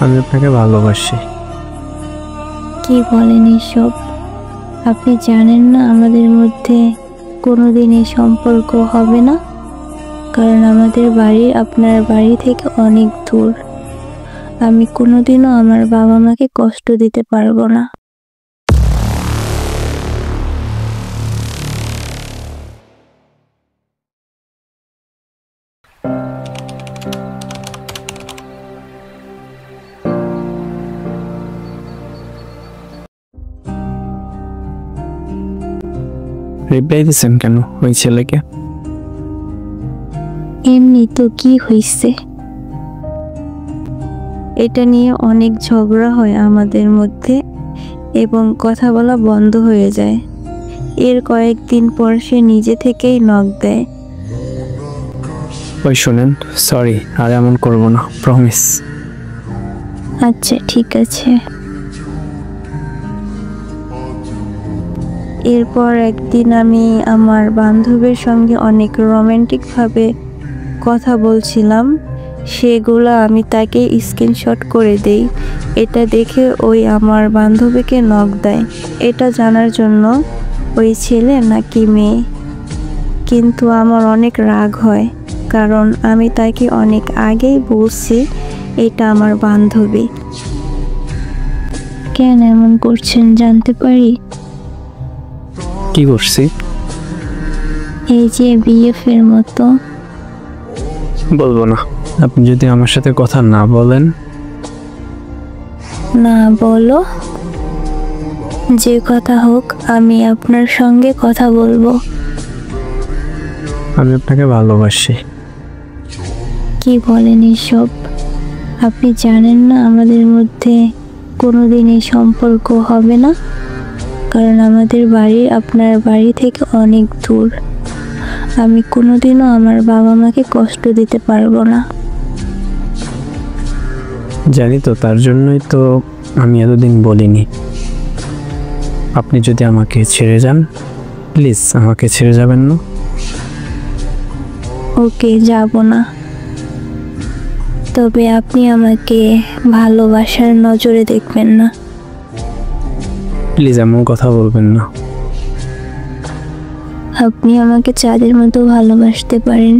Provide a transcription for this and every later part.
আমি আপনাকে ভালোবাসি। কি বলেন এসব? আপনি জানেন না আমাদের মধ্যে কোনোদিন এই সম্পর্ক হবে না, কারণ আমাদের বাড়ি আপনার বাড়ি থেকে অনেক দূর। আমি কোনোদিনও আমার বাবা মাকে কষ্ট দিতে পারবো না। রিপ্লাই দিচ্ছেন কেন ওই ছেলেকে? এমনি তো, কি হইছে? এটা নিয়ে অনেক ঝগড়া হয় আমাদের মধ্যে এবং কথা বলা বন্ধ হয়ে যায়। এর কয়েকদিন পর সে নিজে থেকেই নক দেয়। ওই শুনেন, সরি, আর এমন করব না, প্রমিস। আচ্ছা ঠিক আছে। এরপর একদিন আমি আমার বান্ধবীর সঙ্গে অনেক রোমান্টিকভাবে কথা বলছিলাম, সেগুলো আমি তাকে স্ক্রিনশট করে দেই। এটা দেখে ওই আমার বান্ধবীকে নক দেয়, এটা জানার জন্য ওই ছেলে নাকি মেয়ে। কিন্তু আমার অনেক রাগ হয়, কারণ আমি তাকে অনেক আগেই বলছি এটা আমার বান্ধবী। কেন এমন করছেন জানতে পারি? কি করছি? এই যে বিএফ এর মতো। বলবো না। আপনি যদি আমার সাথে কথা না বলেন। না বলো, যে কথা হোক আমি আপনার সঙ্গে কথা বলবো। আমি আপনাকে ভালোবাসি। কি বলেন এসব? আপনি জানেন না আমাদের মধ্যে কোনোদিন এই সম্পর্ক হবে না, কারণ আমাদের বাড়ি আপনার বাড়ি থেকে অনেক দূর। আমি কোনোদিনও আমার বাবা মাকে কষ্ট দিতে পারবো না। জানি তো, তার জন্যই তো আমি এতদিন বলিনি। আপনি যদি আমাকে ছেড়ে যান, প্লিজ আমাকে ছেড়ে যাবেন না। ওকে, যাব না। তবে আপনি আমাকে ভালোবাসার নজরে দেখবেন না। প্লিজ এমন কথা বলবেন না। আপনি আমাকে চাঁদের মতো ভালোবাসতে পারেন,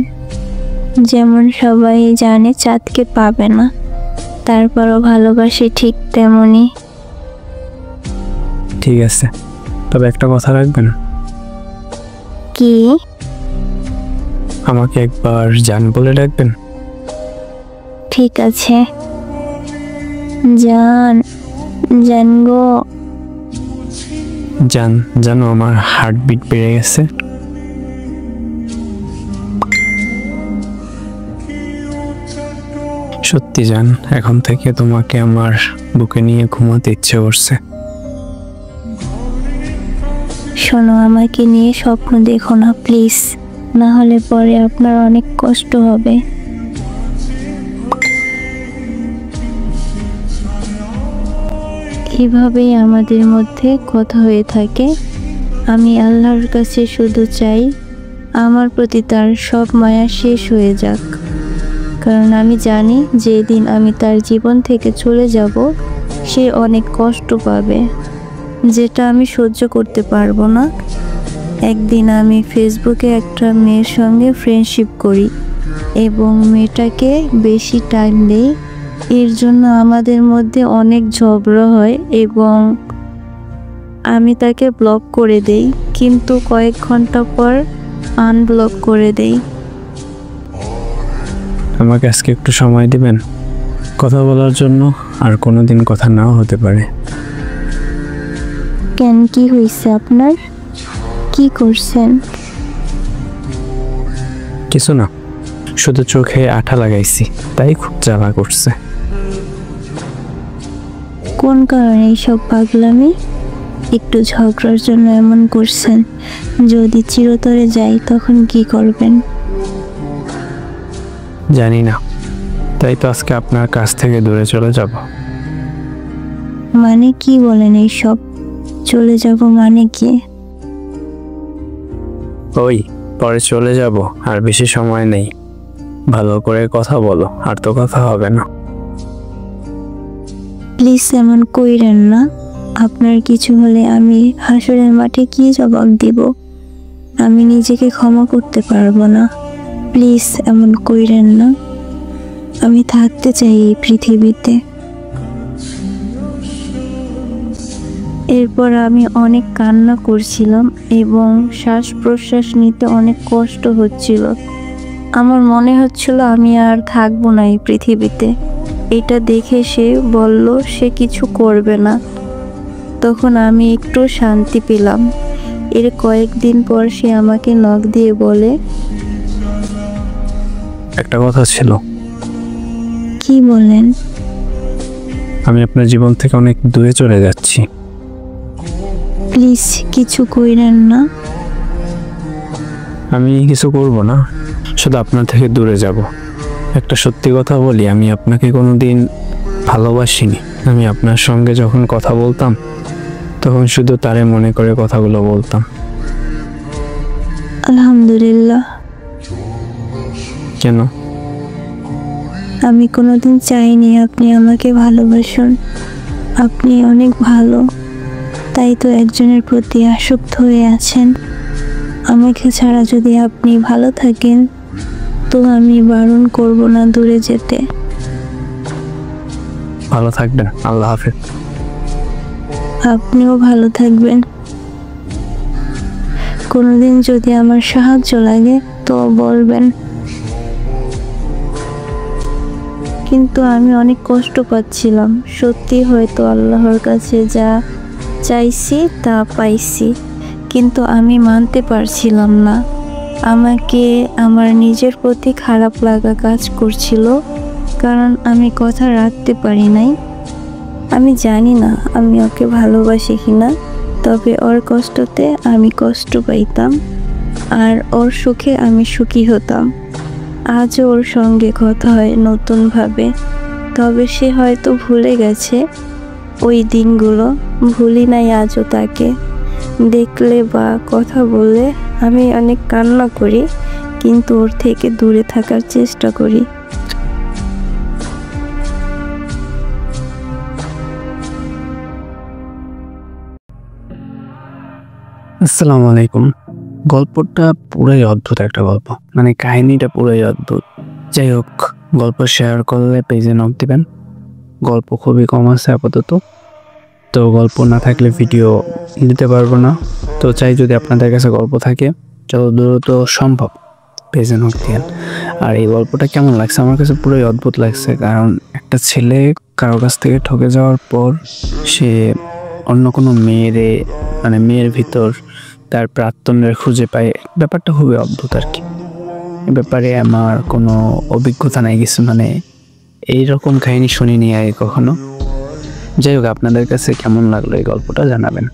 যেমন সবাই জানে চাঁদকে পাবে না, তারপরও ভালোবাসি ঠিক তেমনই। ঠিক আছে, তবে একটা কথা রাখবেন। কি? আমাকে একবার জান বলে ডাকবেন। ঠিক আছে। জান, জান গো। জান, জানো আমার হার্টবিট বেড়ে গেছে। সত্যি জান, এখন থেকে তোমাকে আমার বুকে নিয়ে ঘুমাতে ইচ্ছে করছে। শোনো, আমাকে নিয়ে স্বপ্ন দেখো না প্লিজ, না হলে পরে আপনার অনেক কষ্ট হবে। এভাবেই আমাদের মধ্যে কথা হয়ে থাকে। আমি আল্লাহর কাছে শুধু চাই আমার প্রতি তার সব মায়া শেষ হয়ে যাক, কারণ আমি জানি যেদিন আমি তার জীবন থেকে চলে যাব সে অনেক কষ্ট পাবে, যেটা আমি সহ্য করতে পারবো না। একদিন আমি ফেসবুকে একটা মেয়ের সঙ্গে ফ্রেন্ডশিপ করি এবং মেয়েটাকে বেশি টাইম দেই। এর জন্য আমাদের মধ্যে অনেক ঝগড়া হয় এবং আমি তাকে ব্লক করে দেই, কিন্তু কয়েক ঘন্টা পর আনব্লক করে দেই। আমাকে আজকে একটু সময় দিবেন কথা বলার জন্য, আর কোনোদিন কথা নাও হতে পারে। কেন, কি হয়েছে আপনার? কি করছেন? কিছু না, শুধু চোখে আঠা লাগাইছি, তাই খুব জ্বালা করছে। কোন কারণে এইসব পাগলামি? একটু ঝগড়ার জন্য এমন করছেন? যদি চিরতরে যাই তখন কি করবেন? জানি না, তাই তো আজকে আপনার কাছ থেকে দূরে চলে যাব। মানে কি বলেন এইসব? চলে যাব মানে কি? ওই পরে চলে যাব, আর বেশি সময় নেই। ভালো করে কথা বলো, আর তো কথা হবে না। প্লিজ এমন কইরেন না। আপনার কিছু হলে আমি হাসরের মাঠে কি জবাব দিব? আমি নিজেকে ক্ষমা করতে পারবো না। প্লিজ এমন কইরেন না। আমি থাকতে চাই এই পৃথিবীতে। এরপর আমি অনেক কান্না করছিলাম এবং শ্বাস প্রশ্বাস নিতে অনেক কষ্ট হচ্ছিল। আমার মনে হচ্ছিল আমি আর থাকবো না এই পৃথিবীতে। এটা দেখে সে বলল সে কিছু করবে না। তখন আমি একটু শান্তি পেলাম। এর কয়েকদিন পর সে আমাকে নখ দিয়ে বলে, একটা কথা ছিল। কি বলেন? আমি আপনার জীবন থেকে অনেক দূরে চলে যাচ্ছি। প্লিজ কিছু কইরেন না। আমি কিছু করব না, শুধু আপনার থেকে দূরে যাব। একটা সত্যি কথা বলি, আমি আপনাকে কোনোদিন ভালোবাসিনি। আমি আপনার সঙ্গে যখন কথা বলতাম তখন শুধু তারে মনে করে কথাগুলো বলতাম। আলহামদুলিল্লাহ। কেন? আমি কোনোদিন চাইনি আপনি আমাকে ভালোবাসুন। আপনি অনেক ভালো, তাই তো একজনের প্রতি আসক্ত হয়ে আছেন। আমাকে ছাড়া যদি আপনি ভালো থাকেন তো আমি বারণ করব না দূরে যেতে। ভালো থাকবেন। আল্লাহ হাফেজ। আপনিও ভালো থাকবেন। কোনোদিন যদি আমার সাহায্য লাগে তো বলবেন। কিন্তু আমি অনেক কষ্ট পাচ্ছিলাম। সত্যি হয়তো আল্লাহর কাছে যা চাইছি তা পাইছি, কিন্তু আমি মানতে পারছিলাম না। আমাকে আমার নিজের প্রতি খারাপ লাগা কাজ করছিল, কারণ আমি কথা রাখতে পারি নাই। আমি জানি না আমি ওকে ভালোবাসি কিনা, তবে ওর কষ্টতে আমি কষ্ট পাইতাম আর ওর সুখে আমি সুখী হতাম। আজও ওর সঙ্গে কথা হয় নতুনভাবে, তবে সে হয়তো ভুলে গেছে ওই দিনগুলো। ভুলি নাই আজও তাকে। দেখলে বা কথা বললে আমি অনেক কান্না করি, কিন্তু ওর থেকে দূরে থাকার চেষ্টা করি। আসসালামু আলাইকুম। গল্পটা পুরাই অদ্ভুত একটা গল্প, মানে কাহিনীটা পুরাই অদ্ভুত। যাই হোক, গল্প শেয়ার করলে পেজে নক দিবেন। গল্প খুবই কম আছে আপাতত, তো গল্প না থাকলে ভিডিও দিতে পারবো না। তো চাই যদি আপনাদের কাছে গল্প থাকে যত দ্রুত সম্ভব পেজে নক দিন। আর এই গল্পটা কেমন লাগছে? আমার কাছে পুরোই অদ্ভুত লাগছে, কারণ একটা ছেলে কারো কাছ থেকে ঠকে যাওয়ার পর সে অন্য কোনো মেয়ের ভিতর তার প্রাক্তনের খুঁজে পায়। ব্যাপারটা খুবই অদ্ভুত আর কি। এ ব্যাপারে আমার কোনো অভিজ্ঞতা নাই কিছু, মানে এইরকম কাহিনী শুনিনি আগে কখনো। যাই হোক, আপনাদের কাছে কেমন লাগলো এই গল্পটা জানাবেন।